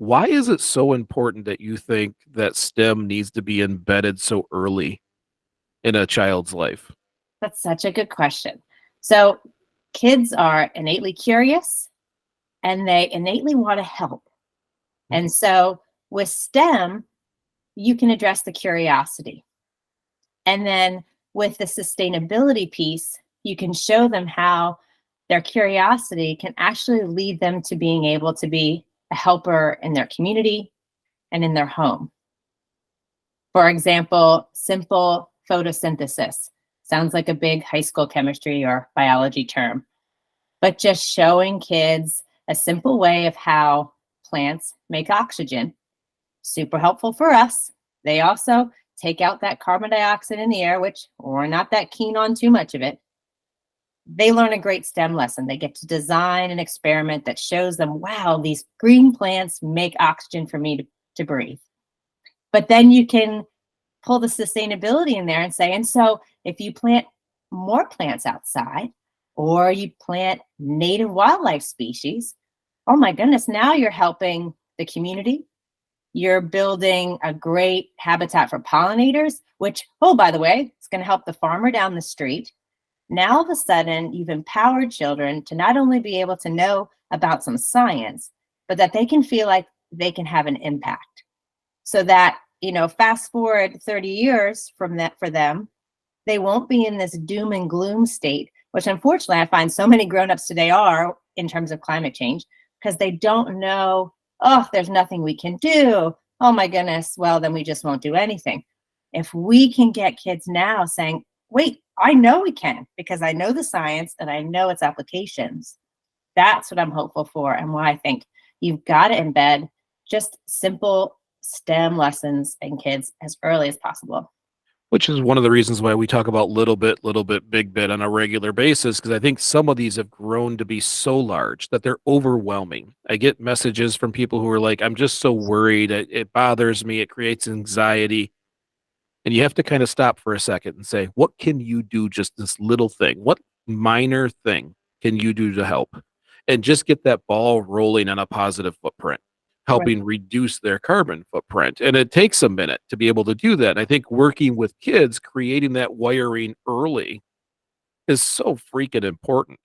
Why is it so important that you think that STEM needs to be embedded so early in a child's life? That's such a good question. So, kids are innately curious and they innately want to help. Mhm. And so, with STEM, you can address the curiosity. And then with the sustainability piece, you can show them how their curiosity can actually lead them to being able to be a helper in their community and in their home. For example, simple photosynthesis sounds like a big high school chemistry or biology term, but just showing kids a simple way of how plants make oxygen, super helpful for us. They also take out that carbon dioxide in the air, which we're not that keen on too much of it. They learn a great STEM lesson. They get to design an experiment that shows them, wow, these green plants make oxygen for me to breathe. But then you can pull the sustainability in there and say, and so if you plant more plants outside or you plant native wildlife species, oh my goodness, now you're helping the community. You're building a great habitat for pollinators, which, oh, by the way, it's going to help the farmer down the street. Now, all of a sudden, you've empowered children to not only be able to know about some science, but that they can feel like they can have an impact. So that, fast forward 30 years from that for them, they won't be in this doom and gloom state, which unfortunately I find so many grown-ups today are in terms of climate change, because they don't know, oh, there's nothing we can do. Oh my goodness, well, then we just won't do anything. If we can get kids now saying, wait, I know we can because I know the science and I know its applications. That's what I'm hopeful for and why I think you've got to embed just simple STEM lessons in kids as early as possible. Which is one of the reasons why we talk about little bit, big bit on a regular basis, because I think some of these have grown to be so large that they're overwhelming. I get messages from people who are like, I'm just so worried. It bothers me. It creates anxiety. And you have to kind of stop for a second and say, what can you do? Just this little thing? What minor thing can you do to help? And just get that ball rolling on a positive footprint, Right. helping reduce their carbon footprint. And it takes a minute to be able to do that. And I think working with kids, creating that wiring early is so freaking important.